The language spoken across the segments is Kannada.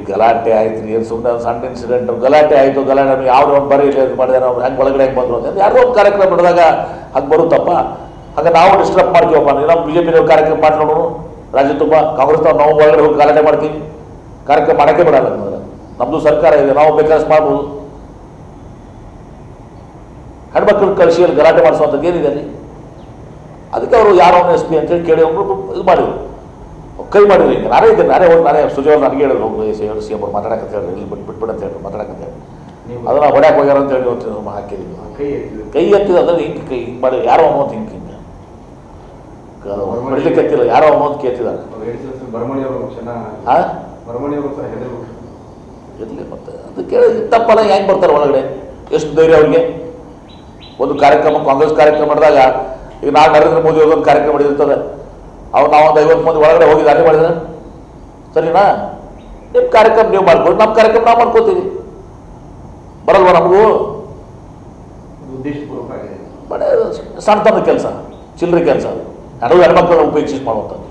ಗಲಾಟೆ ಆಯ್ತು ರೀ, ಏನು ಸುಮ್ಮನೆ ಒಂದು ಸಣ್ಣ ಇನ್ಸಿಡೆಂಟ್ ಗಲಾಟೆ ಆಯಿತು, ಗಲಾಟೆ ಯಾವ್ದು ಒಂದು ಬರೀ ಇದು ಮಾಡಿದಾರೆ ಅವ್ರು ಹೆಂಗೆ ಒಳಗಡೆ ಹೆಂಗೆ ಬಂದರು ಅಂತ ಯಾರೋ ಒಂದು ಕಾರ್ಯಕ್ರಮ ನಡೆದಾಗ ಹಾಗೆ ಬರುತ್ತಪ್ಪ, ಹಾಗೆ ನಾವು ಡಿಸ್ಟರ್ಬ್ ಮಾಡ್ತೀವಪ್ಪ. ನಮ್ಮ ಬಿ ಜೆ ಪಿ ಕಾರ್ಯಕ್ರಮ ಮಾಡಿ ನೋಡೋಣ, ರಾಜ್ಯ ತುಂಬ ಕಾಂಗ್ರೆಸ್ನವ್ರು ನಾವು ಒಳಗಡೆ ಹೋಗಿ ಗಲಾಟೆ ಮಾಡ್ತೀವಿ, ಕಾರ್ಯಕ್ರಮ ಮಾಡೋಕ್ಕೆ ಬಿಡಲ್ಲ. ನಮ್ಮದು ಸರ್ಕಾರ ಇದೆ, ನಾವು ಬೇಕಾದ್ರೆ ಮಾಡ್ಬೋದು. ಹೆಣ್ಮಕ್ಳು ಕಳಿಸಿ ಅಲ್ಲಿ ಗಲಾಟೆ ಮಾಡಿಸುವಂಥದ್ದು ಏನಿದೆ ಅಲ್ಲಿ? ಅದಕ್ಕೆ ಅವರು ಯಾರೋ ಎಸ್ ಪಿ ಅಂತೇಳಿ ಕೇಳಿ ಅವರು ಇದು ಮಾಡಿದ್ರು, ಕೈ ಮಾಡಿದ್ರು. ಈಗ ನಾನೇ ಇದ್ದೇನೆ, ನಾನೇ ಸುಜಯವ್ರು ನನಗೆ ಹೇಳಿದ್ರು, ಹೋಗಿ ಸಿ ಎಂ ಅವ್ರು ಮಾತಾಡಕ್ಕೆ ಹೇಳಿ, ಇಲ್ಲಿ ಬಿಟ್ಬಿಡು ಅಂತ ಹೇಳಿ ಮಾತಾಡಕ್ಕೆ ಹೇಳಿ, ಅದನ್ನು ಹೊಡ್ಯಾಕೆ ಹೋಗ್ಯಾರ ಅಂತ ಹೇಳಿ ಇವತ್ತು ಹಾಕಿದ್ವಿ. ಕೈ ಎತ್ತಿದ ಅಂದ್ರೆ ಹಿಂಗೆ ಕೈ ಹಿಂಗೆ ಮಾಡಿ ಯಾರೋ ಅನ್ನೋದು ಹಿಂಗೆ ಹಿಂಗೆ ಹೊಡಿಲಿಕ್ಕೆ ಎತ್ತಿಲ್ಲ, ಯಾರೋ ಅನ್ನೋದು ಕೇಳ್ತಿದ್ದಾರೆ. ಇರಲಿ ಮತ್ತೆ ಅದು ಕೇಳಿ ತಪ್ಪಲ್ಲ, ಹೆಂಗೆ ಬರ್ತಾರೆ ಒಳಗಡೆ? ಎಷ್ಟು ಧೈರ್ಯ ಅವ್ರಿಗೆ? ಒಂದು ಕಾರ್ಯಕ್ರಮ ಕಾಂಗ್ರೆಸ್ ಕಾರ್ಯಕ್ರಮ ಮಾಡಿದಾಗ ಈಗ ನಾವು ನರೇಂದ್ರ ಮೋದಿ ಅವ್ರೊಂದು ಕಾರ್ಯಕ್ರಮ ಮಾಡಿರ್ತದೆ, ಅವ್ರು ನಾವೊಂದು 50 ಮಂದಿ ಒಳಗಡೆ ಹೋಗಿ ದಾಳಿ ಮಾಡಿದ್ರೆ ಸರಿನಾ? ನಿಮ್ಮ ಕಾರ್ಯಕ್ರಮ ನೀವು ಮಾಡ್ಕೊಳ್ಳಿ, ನಮ್ಮ ಕಾರ್ಯಕ್ರಮ ನಾವು ಮಾಡ್ಕೋತೀವಿ, ಬರಲ್ವ ನಮಗೂ? ಬಡ ಸಣ್ಣತನ ಕೆಲಸ, ಚಿಲ್ಲರೆ ಕೆಲಸ, ನನಗೂ ಹೆಣ್ಮಕ್ಳನ್ನ ಉಪೇಕ್ಷಿಸಿ ಮಾಡುವಂಥದ್ದು.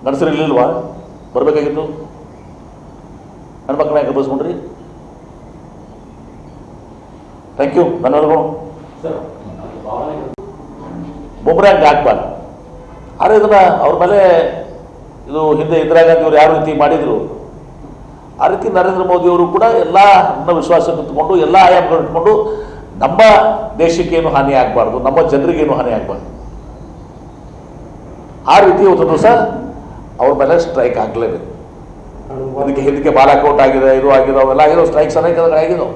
ಗಂಡಸರು ಇರ್ಲಿಲ್ವಾ ಬರಬೇಕಾಗಿತ್ತು? ಹೆಣ್ಮಕ್ಳನ್ನ ಯಾಕೆ ಬಸ್ಕೊಂಡ್ರಿ? Thank you. ನನ್ನವರೆಗೂ ಬೊಮ್ರಾಂಗ್ ಹಾಕ್ಬಾರ್ದು. ಆದರೆ ಇದನ್ನು ಅವ್ರ ಮೇಲೆ ಇದು ಹಿಂದೆ ಇಂದಿರಾ ಗಾಂಧಿ ಅವರು ಯಾವ ರೀತಿ ಮಾಡಿದರು ಆ ರೀತಿ ನರೇಂದ್ರ ಮೋದಿಯವರು ಕೂಡ ಎಲ್ಲ ವಿಶ್ವಾಸ ಇಟ್ಟುಕೊಂಡು ಎಲ್ಲ ಆಯಾಮಗಳು ಇಟ್ಕೊಂಡು ನಮ್ಮ ದೇಶಕ್ಕೇನು ಹಾನಿ ಆಗಬಾರ್ದು, ನಮ್ಮ ಜನರಿಗೇನು ಹಾನಿ ಆಗಬಾರ್ದು, ಆ ರೀತಿ ಒಂದು ದಿವಸ ಅವ್ರ ಮೇಲೆ ಸ್ಟ್ರೈಕ್ ಆಗಲೇಬೇಕು. ಅದಕ್ಕೆ ಹಿಂದಕ್ಕೆ ಬಾಲಾಕೋಟ್ ಆಗಿದೆ, ಇದು ಆಗಿದೆ, ಅವೆಲ್ಲ ಆಗಿರೋ ಸ್ಟ್ರೈಕ್ಸ್ ಅನೇಕ ಆಗಿದ್ದವು.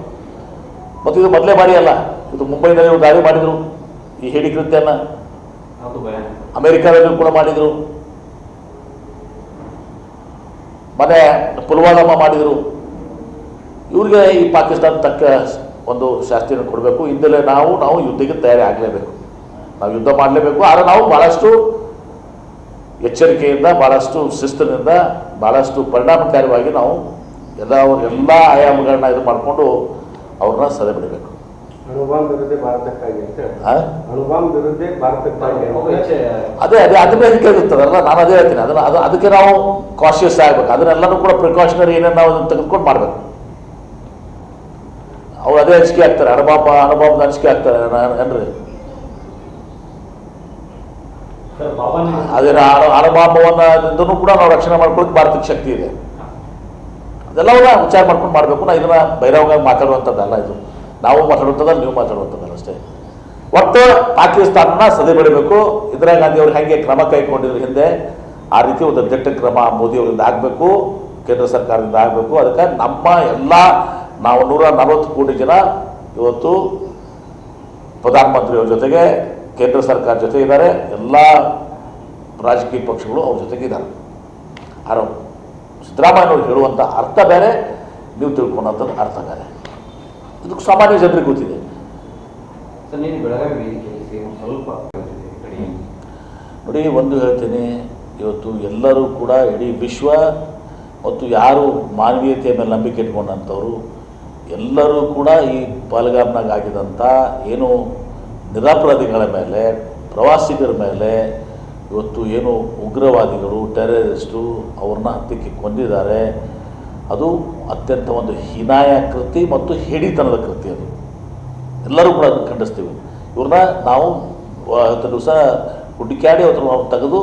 ಮತ್ತು ಇದು ಮೊದಲೇ ಬಾರಿ ಅಲ್ಲ, ಇದು ಮುಂಬೈನಲ್ಲಿ ಒಂದು ದಾಳಿ ಮಾಡಿದರು ಈ ಹೇಡಿ ಕೃತ್ಯನ, ಅಮೆರಿಕಾದಲ್ಲೂ ಕೂಡ ಮಾಡಿದರು, ಮನೆ ಪುಲ್ವಾಮಾ ಮಾಡಿದರು. ಇವ್ರಿಗೆ ಈ ಪಾಕಿಸ್ತಾನ ತಕ್ಕ ಒಂದು ಶಾಸ್ತಿಯನ್ನು ಕೊಡಬೇಕು. ಇಂದಲೇ ನಾವು ಯುದ್ಧಕ್ಕೆ ತಯಾರಿ ಆಗಲೇಬೇಕು, ನಾವು ಯುದ್ಧ ಮಾಡಲೇಬೇಕು. ಆದರೆ ನಾವು ಭಾಳಷ್ಟು ಎಚ್ಚರಿಕೆಯಿಂದ, ಭಾಳಷ್ಟು ಶಿಸ್ತಿನಿಂದ, ಭಾಳಷ್ಟು ಪರಿಣಾಮಕಾರಿಯಾಗಿ ನಾವು ಎಲ್ಲ ಆಯಾಮಗಳನ್ನ ಇದು ಮಾಡಿಕೊಂಡು ಅವ್ರನ್ನ ಸದೆ ಬಿಡಬೇಕು. ಅದೇ ಅದ್ರ ಮೇಲೆ ಕೇಳಿರ್ತದಲ್ಲ, ನಾನು ಅದೇ ಹೇಳ್ತೀನಿ. ಅದಕ್ಕೆ ನಾವು ಕಾಶಿಯಸ್ ಆಗಬೇಕು. ಅದನ್ನೆಲ್ಲನೂ ಕೂಡ ಪ್ರಿಕಾಷನರಿ ಏನೇನು ನಾವು ತೆಗೆದುಕೊಂಡು ಮಾಡಬೇಕು. ಅವ್ರು ಅದೇ ಹಂಚಿಕೆ ಆಗ್ತಾರೆ, ಅಣುಬಾಂಬ್ ಹಂಚಿಕೆ ಆಗ್ತಾರೆ ಏನ್ರಿ? ಅದೇನು ಅಣುಬಾಂಬವನ್ನು ಕೂಡ ನಾವು ರಕ್ಷಣೆ ಮಾಡ್ಕೊಳ್ಳೋಕೆ ಭಾರತಕ್ಕೆ ಶಕ್ತಿ ಇದೆ. ಅದೆಲ್ಲವನ್ನ ವಿಚಾರ ಮಾಡ್ಕೊಂಡು ಮಾಡಬೇಕು. ನಾ ಇದನ್ನ ಬಹಿರಂಗವಾಗಿ ಮಾತಾಡುವಂಥದ್ದಲ್ಲ, ಇದು ನಾವು ಮಾತಾಡುವಂಥದ್ದಲ್ಲ, ನೀವು ಮಾತಾಡುವಂಥದ್ದಲ್ಲ ಅಷ್ಟೇ. ಒಟ್ಟು ಪಾಕಿಸ್ತಾನನ ಸದೆ ಬಿಡಬೇಕು. ಇಂದಿರಾ ಗಾಂಧಿ ಅವರು ಹೇಗೆ ಕ್ರಮ ಕೈಗೊಂಡಿದ್ರು ಹಿಂದೆ, ಆ ರೀತಿ ಒಂದು ದಿಟ್ಟ ಕ್ರಮ ಮೋದಿಯವರಿಂದ ಆಗಬೇಕು, ಕೇಂದ್ರ ಸರ್ಕಾರದಿಂದ ಆಗಬೇಕು. ಅದಕ್ಕೆ ನಮ್ಮ ನಾವು 140 ಕೋಟಿ ಜನ ಇವತ್ತು ಪ್ರಧಾನಮಂತ್ರಿಯವ್ರ ಜೊತೆಗೆ, ಕೇಂದ್ರ ಸರ್ಕಾರ ಜೊತೆ ಇದ್ದಾರೆ, ಎಲ್ಲ ರಾಜಕೀಯ ಪಕ್ಷಗಳು ಅವ್ರ ಜೊತೆಗಿದ್ದಾರೆ. ಆರೋ ಸಿದ್ದರಾಮಯ್ಯನವ್ರು ಹೇಳುವಂಥ ಅರ್ಥ ಬೇರೆ, ನೀವು ತಿಳ್ಕೊಂಡಂಥದ್ದು ಅರ್ಥ ಬೇರೆ. ಇದಕ್ಕೆ ಸಾಮಾನ್ಯ ಜನರಿಗೆ ಗೊತ್ತಿದೆ. ನೋಡಿ, ಒಂದು ಹೇಳ್ತೀನಿ, ಇವತ್ತು ಎಲ್ಲರೂ ಕೂಡ ಇಡೀ ವಿಶ್ವ ಮತ್ತು ಯಾರು ಮಾನವೀಯತೆಯ ಮೇಲೆ ನಂಬಿಕೆ ಇಟ್ಕೊಂಡಂಥವ್ರು ಎಲ್ಲರೂ ಕೂಡ ಈ ಪಾಲ್ಗಾಮ್ನಾಗ ಆಗಿದಂಥ ಏನು ನಿರಪರಾಧಿಗಳ ಮೇಲೆ, ಪ್ರವಾಸಿಗರ ಮೇಲೆ ಇವತ್ತು ಏನು ಉಗ್ರವಾದಿಗಳು, ಟೆರರಿಸ್ಟು ಅವ್ರನ್ನ ಹತ್ತಿಕ್ಕೆ ಕೊಂದಿದ್ದಾರೆ. ಅದು ಅತ್ಯಂತ ಒಂದು ಹೀನಾಯ ಕೃತಿ ಮತ್ತು ಹೇಡಿತನದ ಕೃತಿ. ಅದು ಎಲ್ಲರೂ ಕೂಡ ಅದನ್ನು ಖಂಡಿಸ್ತೀವಿ. ಇವ್ರನ್ನ ನಾವು ಅವತ್ತು ದಿವಸ ಹುಡುಕ್ಯಾಡಿ ಅವ್ರನ್ನ ತೆಗೆದು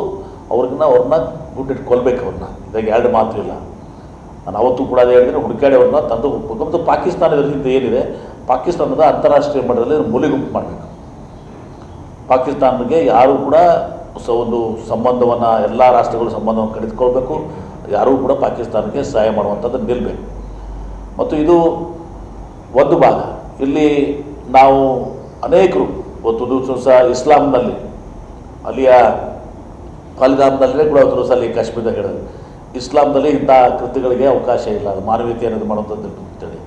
ಅವ್ರನ್ನ ಗುಡ್ಡಿಟ್ಟು ಕೊಲ್ಲಬೇಕು. ಅವ್ರನ್ನ ಇದಾಗ ಎರಡು ಮಾತು ಇಲ್ಲ. ನಾನು ಅವತ್ತು ಕೂಡ ಅದೇ ಹೇಳಿದ್ರೆ, ಹುಡುಕ್ಯಾಡಿ ಅವ್ರನ್ನ ತಂದು ಹುಡ್ಬೇಕು. ಮತ್ತು ಪಾಕಿಸ್ತಾನದ ಹಿಂದೆ ಏನಿದೆ, ಪಾಕಿಸ್ತಾನದ ಅಂತಾರಾಷ್ಟ್ರೀಯ ಮಟ್ಟದಲ್ಲಿ ಮೂಲೆಗುಂಪು ಮಾಡಬೇಕು. ಪಾಕಿಸ್ತಾನಕ್ಕೆ ಯಾರು ಕೂಡ ಒಂದು ಸಂಬಂಧವನ್ನು, ಎಲ್ಲ ರಾಷ್ಟ್ರಗಳು ಸಂಬಂಧವನ್ನು ಕಡಿದುಕೊಳ್ಬೇಕು. ಯಾರೂ ಕೂಡ ಪಾಕಿಸ್ತಾನಕ್ಕೆ ಸಹಾಯ ಮಾಡುವಂಥದ್ದು ನಿಲ್ಲಬೇಕು. ಮತ್ತು ಇದು ಒಂದು ಭಾಗ. ಇಲ್ಲಿ ನಾವು ಅನೇಕರು ಒಂದು ದಿವಸ ಇಸ್ಲಾಂನಲ್ಲಿ, ಅಲ್ಲಿಯ ಪಹಲ್ಗಾಮ್ನಲ್ಲೇ ಕೂಡ ಒಂದು ದಿವಸ ಅಲ್ಲಿ ಕಾಶ್ಮೀರದಾಗ ಹೇಳಿದ್ರು, ಇಸ್ಲಾಂನಲ್ಲಿ ಇಂಥ ಕೃತ್ಯಗಳಿಗೆ ಅವಕಾಶ ಇಲ್ಲ, ಅದು ಮಾನವೀಯತೆ ಅನ್ನೋದು ಮಾಡುವಂಥದ್ದು ಅಂತೇಳಿ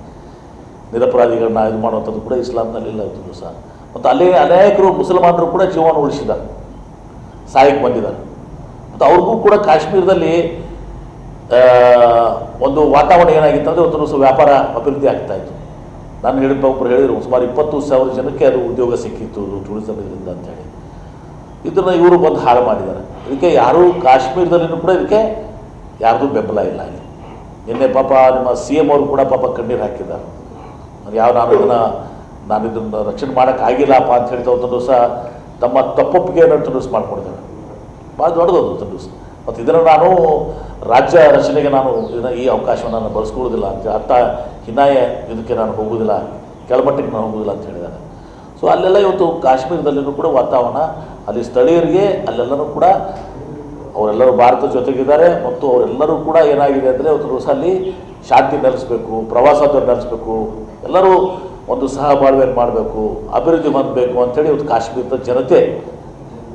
ನಿರಪರಾಧಿಗಳನ್ನ ಇದು ಮಾಡುವಂಥದ್ದು ಕೂಡ ಇಸ್ಲಾಂನಲ್ಲಿ ಇಲ್ಲ ಒಂದು ದಿವಸ. ಮತ್ತು ಅಲ್ಲಿ ಅನೇಕರು ಮುಸಲ್ಮಾನರು ಕೂಡ ಜೀವನ ಉಳಿಸಿದ್ದಾರೆ, ಸಹಾಯಕ್ಕೆ ಬಂದಿದ್ದಾರೆ. ಮತ್ತು ಅವ್ರಿಗೂ ಕೂಡ ಕಾಶ್ಮೀರದಲ್ಲಿ ಒಂದು ವಾತಾವರಣ ಏನಾಗಿತ್ತು ಅಂದರೆ ಒಂದು ದಿವಸ ವ್ಯಾಪಾರ ಅಭಿವೃದ್ಧಿ ಆಗ್ತಾಯಿತ್ತು. ನಾನು ಒಬ್ಬರು ಹೇಳಿದರು, ಸುಮಾರು 20,000 ಜನಕ್ಕೆ ಅದು ಉದ್ಯೋಗ ಸಿಕ್ಕಿತ್ತು ಟೂರಿಸಮ್ ಇದರಿಂದ ಅಂತೇಳಿ. ಇದನ್ನು ಇವರು ಬಂದು ಹಾಳು ಮಾಡಿದ್ದಾರೆ. ಇದಕ್ಕೆ ಯಾರೂ ಕಾಶ್ಮೀರದಲ್ಲಿನೂ ಕೂಡ ಇದಕ್ಕೆ ಯಾರ್ದು ಬೆಂಬಲ ಇಲ್ಲ. ಇಲ್ಲಿ ನಿನ್ನೆ ಪಾಪ ನಿಮ್ಮ CM ಅವರು ಕೂಡ ಪಾಪ ಕಣ್ಣೀರು ಹಾಕಿದ್ದಾರೆ. ನಾನು ಇದನ್ನು ರಕ್ಷಣೆ ಮಾಡೋಕ್ಕಾಗಿಲ್ಲಪ್ಪ ಅಂತ ಹೇಳ್ತಾ ಒಂದು ದಿವಸ ತಮ್ಮ ತಪ್ಪೊಪ್ಪಿಗೆಯನ್ನು ತುಲುಸು ಮಾಡ್ಕೊಂಡಿದ್ದಾರೆ. ಭಾಳ ದೊಡ್ಡದದು ತುಲುಸು. ಮತ್ತು ಇದನ್ನು ನಾನು ರಾಜ್ಯ ರಚನೆಗೆ ನಾನು ಈ ಅವಕಾಶವನ್ನು ನಾನು ಬಳಸ್ಕೊಳ್ಳೋದಿಲ್ಲ ಅಂತ ಅರ್ಥ ಹಿನ್ನಾಯ ಇದಕ್ಕೆ ನಾನು ಹೋಗೋದಿಲ್ಲ, ಕೆಳಮಟ್ಟಕ್ಕೆ ನಾನು ಹೋಗೋದಿಲ್ಲ ಅಂತ ಹೇಳಿದ್ದಾರೆ. ಸೊ ಅಲ್ಲೆಲ್ಲ ಇವತ್ತು ಕಾಶ್ಮೀರದಲ್ಲಿನೂ ಕೂಡ ವಾತಾವರಣ, ಅಲ್ಲಿ ಸ್ಥಳೀಯರಿಗೆ ಅಲ್ಲೆಲ್ಲರೂ ಕೂಡ ಅವರೆಲ್ಲರೂ ಭಾರತದ ಜೊತೆಗಿದ್ದಾರೆ. ಮತ್ತು ಅವರೆಲ್ಲರೂ ಕೂಡ ಏನಾಗಿದೆ ಅಂದರೆ ಒಂದು ದಿವಸ ಅಲ್ಲಿ ಶಾಂತಿ ನೆಲೆಸಬೇಕು, ಪ್ರವಾಸೋದ್ಯಮ ನೆಲೆಸಬೇಕು, ಎಲ್ಲರೂ ಒಂದು ಸಹಬಾಳ್ವೆಯನ್ನು ಮಾಡಬೇಕು, ಅಭಿವೃದ್ಧಿ ಹೊಂದಬೇಕು ಅಂಥೇಳಿ ಇವತ್ತು ಕಾಶ್ಮೀರದ ಜನತೆ,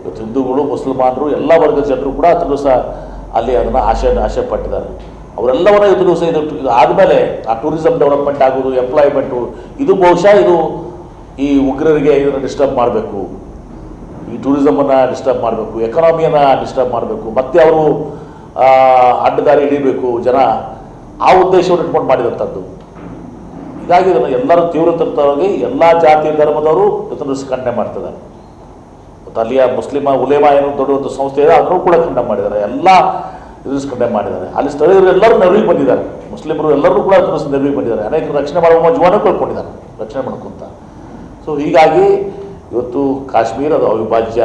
ಇವತ್ತು ಹಿಂದೂಗಳು, ಮುಸಲ್ಮಾನರು, ಎಲ್ಲ ವರ್ಗದ ಜನರು ಕೂಡ ಒಂದು ದಿವಸ ಅಲ್ಲಿ ಅದನ್ನು ಆಶೆ ಪಟ್ಟಿದ್ದಾರೆ. ಅವರೆಲ್ಲವನ್ನ ಇವತ್ತು ದಿವಸ ಇದು ಆದಮೇಲೆ ಆ ಟೂರಿಸಂ ಡೆವಲಪ್ಮೆಂಟ್ ಆಗೋದು, ಎಂಪ್ಲಾಯ್ಮೆಂಟು, ಇದು ಬಹುಶಃ ಇದು ಈ ಉಗ್ರರಿಗೆ ಇದನ್ನು ಡಿಸ್ಟರ್ಬ್ ಮಾಡಬೇಕು, ಈ ಟೂರಿಸಮನ್ನು ಡಿಸ್ಟರ್ಬ್ ಮಾಡಬೇಕು, ಎಕಾನಮಿಯನ್ನು ಡಿಸ್ಟರ್ಬ್ ಮಾಡಬೇಕು, ಮತ್ತು ಅವರು ಅಡ್ಡದಾರಿ ಹಿಡಿಬೇಕು ಜನ, ಆ ಉದ್ದೇಶವನ್ನು ಇಟ್ಕೊಂಡು ಮಾಡಿದಂಥದ್ದು. ಹೀಗಾಗಿ ಇದನ್ನು ಎಲ್ಲರೂ ತೀವ್ರತರವಾಗಿ ಎಲ್ಲ ಜಾತಿ ಧರ್ಮದವರು ಇದನ್ನು ಖಂಡನೆ ಮಾಡ್ತಿದ್ದಾರೆ. ಮತ್ತು ಅಲ್ಲಿಯ ಮುಸ್ಲಿಮ ಉಲೇಮಾ ಏನು ದೊಡ್ಡ ಒಂದು ಸಂಸ್ಥೆ ಇದೆ, ಅದನ್ನು ಕೂಡ ಖಂಡನೆ ಮಾಡಿದ್ದಾರೆ. ಎಲ್ಲ ಇದನ್ನು ಖಂಡನೆ ಮಾಡಿದ್ದಾರೆ. ಅಲ್ಲಿ ಸ್ಥಳೀಯರು ಎಲ್ಲರೂ ನೆರವಿಗೆ ಬಂದಿದ್ದಾರೆ, ಮುಸ್ಲಿಮರು ಎಲ್ಲರೂ ಕೂಡ ಅದನ್ನು ನೆರವಿಗೆ ಬಂದಿದ್ದಾರೆ. ಅನೇಕ ರಕ್ಷಣೆ ಮಾಡುವ ಜೀವನ ಕಳ್ಕೊಂಡಿದ್ದಾರೆ ರಕ್ಷಣೆ ಮಾಡ್ಕೊಂತ. ಸೊ ಹೀಗಾಗಿ ಇವತ್ತು ಕಾಶ್ಮೀರ ಅದು ಅವಿಭಾಜ್ಯ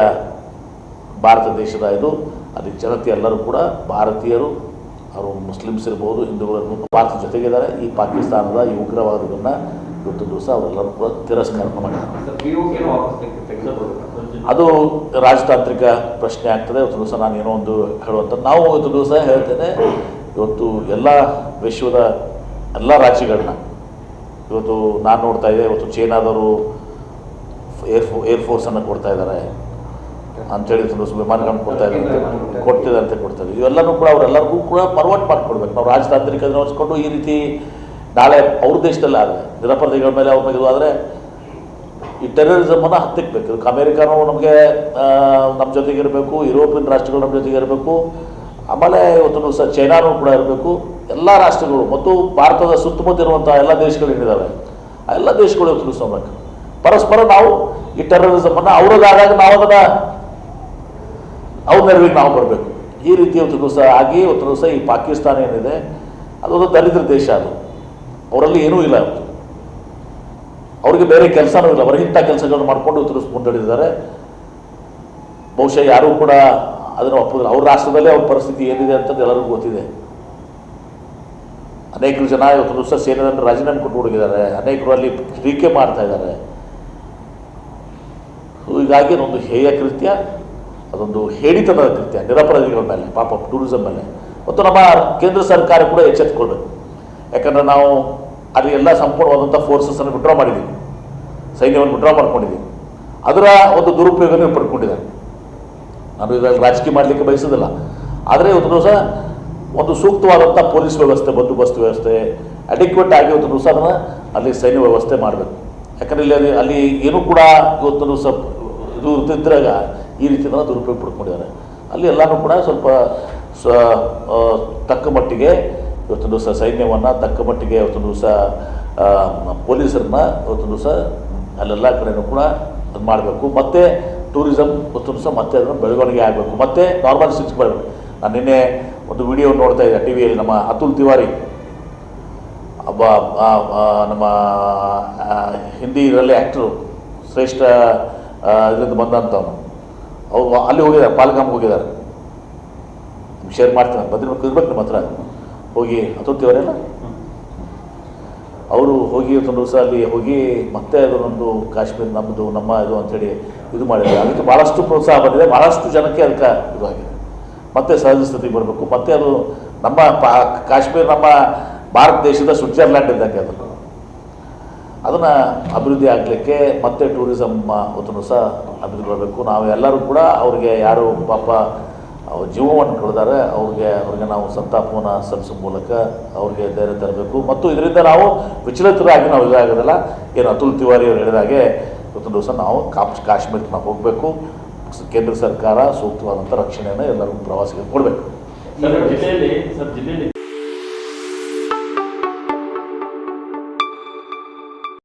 ಭಾರತ ದೇಶದ ಇದು, ಅದಕ್ಕೆ ಜನತೆ ಎಲ್ಲರೂ ಕೂಡ ಭಾರತೀಯರು, ಅವರು ಮುಸ್ಲಿಮ್ಸ್ ಇರ್ಬೋದು, ಹಿಂದೂಗಳು ಭಾರತದ ಜೊತೆಗಿದ್ದಾರೆ. ಈ ಪಾಕಿಸ್ತಾನದ ಈ ಉಗ್ರವಾದವನ್ನು ಇವತ್ತು ದಿವಸ ಅವರೆಲ್ಲರೂ ಕೂಡ ತಿರಸ್ಕಾರ ಮಾಡಿದ್ದಾರೆ. ಅದು ರಾಜತಾಂತ್ರಿಕ ಪ್ರಶ್ನೆ ಆಗ್ತದೆ. ಇವತ್ತು ದಿವಸ ನಾನು ಏನೋ ಒಂದು ಹೇಳುವಂಥದ್ದು, ನಾವು ಇವತ್ತು ದಿವಸ ಹೇಳ್ತೇನೆ, ಇವತ್ತು ಎಲ್ಲ ವಿಶ್ವದ ಎಲ್ಲ ರಾಜ್ಯಗಳನ್ನ ಇವತ್ತು ನಾನು ನೋಡ್ತಾ ಇದ್ದೆ. ಇವತ್ತು ಚೈನಾದವರು ಏರ್ಫೋರ್ಸನ್ನು ಕೊಡ್ತಾ ಇದ್ದಾರೆ ಅಂಥೇಳಿ ವಿಮಾನಗಳನ್ನು ಕೊಡ್ತಿದ್ದಾರೆ. ಇವೆಲ್ಲನೂ ಕೂಡ ಅವರೆಲ್ಲರಿಗೂ ಕೂಡ ಪರ್ವಟ್ ಮಾಡಿಕೊಡ್ಬೇಕು. ನಾವು ರಾಜತಾಂತ್ರಿಕ ನೋಡಿಸ್ಕೊಂಡು ಈ ರೀತಿ ನಾಳೆ ಅವ್ರ ದೇಶದಲ್ಲಿ ಆದರೆ ನಿರಪರಾಧಿಗಳ ಮೇಲೆ ಅವ್ರ ಮೇಲೆ ಇದು ಆದರೆ ಈ ಟೆರರಿಸಮನ್ನು ಹತ್ತಿಕ್ಬೇಕು. ಇದಕ್ಕೆ ಅಮೇರಿಕಾನು ನಮಗೆ ನಮ್ಮ ಜೊತೆಗೆ ಇರಬೇಕು, ಯುರೋಪಿಯನ್ ರಾಷ್ಟ್ರಗಳು ನಮ್ಮ ಜೊತೆಗೆ ಇರಬೇಕು, ಆಮೇಲೆ ಇವತ್ತು ಸಹ ಚೈನಾನು ಕೂಡ ಇರಬೇಕು. ಎಲ್ಲ ರಾಷ್ಟ್ರಗಳು ಮತ್ತು ಭಾರತದ ಸುತ್ತಮುತ್ತ ಇರುವಂಥ ಎಲ್ಲ ದೇಶಗಳು ಏನಿದ್ದಾವೆ ಆ ಎಲ್ಲ ದೇಶಗಳು ತಿಳಿಸ್ಕೊಬೇಕು. ಪರಸ್ಪರ ನಾವು ಈ ಟೆರರಿಸಮನ್ನು ಅವರದಾದಾಗ ನಾವು ಅದನ್ನು ಅವ್ರ ನೆರವಿಗೆ ನಾವು ಬರಬೇಕು. ಈ ರೀತಿ ಇವತ್ತು ದಿವಸ ಆಗಿ ಇವತ್ತು ದಿವಸ ಈ ಪಾಕಿಸ್ತಾನ ಏನಿದೆ ಅದೊಂದು ದರಿದ್ರ ದೇಶ. ಅದು ಅವರಲ್ಲಿ ಏನೂ ಇಲ್ಲ, ಅವ್ರಿಗೆ ಬೇರೆ ಕೆಲಸನೂ ಇಲ್ಲ, ಹೊರಗಿಂತ ಕೆಲಸಗಳನ್ನು ಮಾಡಿಕೊಂಡು ಇವತ್ತು ಮುಂದಡಿದ್ದಾರೆ. ಬಹುಶಃ ಯಾರೂ ಕೂಡ ಅದನ್ನು ಒಪ್ಪೋದಿಲ್ಲ. ಅವ್ರ ರಾಷ್ಟ್ರದಲ್ಲೇ ಅವ್ರ ಪರಿಸ್ಥಿತಿ ಏನಿದೆ ಅಂತಂದು ಎಲ್ಲರಿಗೂ ಗೊತ್ತಿದೆ. ಅನೇಕರು ಜನ ಇವತ್ತು ದಿವಸ ಸೇನೆಯನ್ನು ರಾಜೀನಾಮೆ ಕೊಟ್ಟು ಹೋಗಿದ್ದಾರೆ, ಅನೇಕರು ಅಲ್ಲಿ ಟೀಕೆ ಮಾಡ್ತಾ ಇದ್ದಾರೆ. ಹೀಗಾಗಿ ಅದೊಂದು ಹೇಯ ಕೃತ್ಯ, ಅದೊಂದು ಹೇಡಿತನದ ಕೃತ್ಯ ನಿರಪರಾಧಿಗಳ ಮೇಲೆ, ಪಾಪ ಟೂರಿಸಂ ಮೇಲೆ. ಮತ್ತು ನಮ್ಮ ಕೇಂದ್ರ ಸರ್ಕಾರ ಕೂಡ ಎಚ್ಚೆತ್ತುಕೊಳ್ಬೇಕು. ಯಾಕಂದರೆ ನಾವು ಅಲ್ಲಿ ಎಲ್ಲ ಸಂಪೂರ್ಣವಾದಂಥ ಫೋರ್ಸಸನ್ನು ವಿಡ್ರಾ ಮಾಡಿದ್ದೀವಿ, ಸೈನ್ಯವನ್ನು ವಿಡ್ರಾ ಮಾಡ್ಕೊಂಡಿದ್ದೀವಿ. ಅದರ ಒಂದು ದುರುಪಯೋಗವನ್ನು ಪಡ್ಕೊಂಡಿದ್ದಾರೆ. ನಾನು ಇದರಲ್ಲಿ ರಾಜಕೀಯ ಮಾಡಲಿಕ್ಕೆ ಬಯಸೋದಿಲ್ಲ, ಆದರೆ ಇವತ್ತು ದಿವಸ ಒಂದು ಸೂಕ್ತವಾದಂಥ ಪೊಲೀಸ್ ವ್ಯವಸ್ಥೆ, ಬಂದೋಬಸ್ತ್ ವ್ಯವಸ್ಥೆ ಅಡಿಕ್ವೇಟ್ ಆಗಿ ಇವತ್ತು ದಿವಸ ಅದನ್ನು ಅಲ್ಲಿ ಸೈನ್ಯ ವ್ಯವಸ್ಥೆ ಮಾಡಬೇಕು. ಯಾಕಂದರೆ ಅಲ್ಲಿ ಏನೂ ಕೂಡ ಇವತ್ತು ದಿವಸ ಇದು ಇರ್ತಿದ್ರಾಗ ಈ ರೀತಿಯನ್ನ ದುರುಪಯೋಗ ಪಡ್ಕೊಂಡಿದ್ದಾರೆ. ಅಲ್ಲಿ ಎಲ್ಲನೂ ಕೂಡ ಸ್ವಲ್ಪ ತಕ್ಕ ಮಟ್ಟಿಗೆ ಇವತ್ತು ದಿವಸ ಸೈನ್ಯವನ್ನು ತಕ್ಕ ಮಟ್ಟಿಗೆ ಇವತ್ತು ದಿವಸ ಪೊಲೀಸರನ್ನ ಇವತ್ತು ದಿವಸ ಅಲ್ಲೆಲ್ಲ ಕಡೆಯೂ ಕೂಡ ಅದು ಮಾಡಬೇಕು. ಮತ್ತು ಟೂರಿಸಂ ಇವತ್ತು ದಿವಸ ಮತ್ತೆ ಅದನ್ನು ಬೆಳವಣಿಗೆ ಆಗಬೇಕು, ಮತ್ತು ನಾರ್ಮಲ್ ಸ್ಥಿತಿಗೆ ಬರಬೇಕು. ನಾನು ನಿನ್ನೆ ಒಂದು ವಿಡಿಯೋ ನೋಡ್ತಾ ಇದ್ದೆ ಟಿ ವಿಯಲ್ಲಿ, ನಮ್ಮ ಅತುಲ್ ತಿವಾರಿ ನಮ್ಮ ಹಿಂದಿಯಲ್ಲಿ ಆ್ಯಕ್ಟ್ರು, ಶ್ರೇಷ್ಠ ಇದರಿಂದ ಬಂದಂಥವನು, ಅವರು ಅಲ್ಲಿ ಹೋಗಿದ್ದಾರೆ, ಪಾಲ್ಗಾಮ್ಗೆ ಹೋಗಿದ್ದಾರೆ. ಶೇರ್ ಮಾಡ್ತೀನಿ, ಇರ್ಬೇಕು ನಿಮ್ಮ ಹತ್ರ. ಹೋಗಿ ಅತುಲ್ ತಿವಾರಿಯಲ್ಲ, ಅವರು ಹೋಗಿ ಒಂದು ದಿವಸ ಅಲ್ಲಿ ಹೋಗಿ ಮತ್ತೆ ಅದನ್ನೊಂದು ಕಾಶ್ಮೀರ ನಮ್ಮದು, ನಮ್ಮ ಇದು ಅಂಥೇಳಿ ಇದು ಮಾಡಿದ್ದಾರೆ. ಅದಕ್ಕೆ ಭಾಳಷ್ಟು ಪ್ರೋತ್ಸಾಹ ಬಂದಿದೆ, ಭಾಳಷ್ಟು ಜನಕ್ಕೆ ಅದಕ್ಕೆ ಇದು ಆಗಿದೆ. ಮತ್ತೆ ಸಹಜ ಸ್ಥಿತಿಗೆ ಬರಬೇಕು. ಮತ್ತು ಅದು ನಮ್ಮ ಕಾಶ್ಮೀರ ನಮ್ಮ ಭಾರತ ದೇಶದ ಸ್ವಿಟ್ಜರ್ಲ್ಯಾಂಡ್ ಇದ್ದಂಗೆ ಅದನ್ನು ಅಭಿವೃದ್ಧಿ ಆಗಲಿಕ್ಕೆ ಮತ್ತೆ ಟೂರಿಸಮ್ ಹೊತ್ತು ಸಹ ಅಭಿವೃದ್ಧಿ ಬರಬೇಕು. ನಾವು ಎಲ್ಲರೂ ಕೂಡ ಅವ್ರಿಗೆ ಯಾರು ಪಾಪ ಜೀವವನ್ನು ಕಳೆದಾರೆ ಅವ್ರಿಗೆ ನಾವು ಸಂತಾಪವನ್ನು ಸಲ್ಲಿಸೋ ಮೂಲಕ ಅವ್ರಿಗೆ ಧೈರ್ಯ ತರಬೇಕು. ಮತ್ತು ಇದರಿಂದ ನಾವು ವಿಚಲಿತರಾಗಿ ನಾವು ಇದಾಗೋದಿಲ್ಲ. ಏನು ಅತುಲ್ ತಿವಾರಿ ಅವರು ಹೇಳಿದಾಗೆ ಇವತ್ತು ದಿವಸ ನಾವು ಕಾಶ್ಮೀರಕ್ಕೆ ನಾವು ಹೋಗಬೇಕು. ಕೇಂದ್ರ ಸರ್ಕಾರ ಸೂಕ್ತವಾದಂಥ ರಕ್ಷಣೆಯನ್ನು ಎಲ್ಲರಿಗೂ ಪ್ರವಾಸಿಗರಿಗೆ ಕೊಡಬೇಕು. ಜಿಲ್ಲೆಯಲ್ಲಿ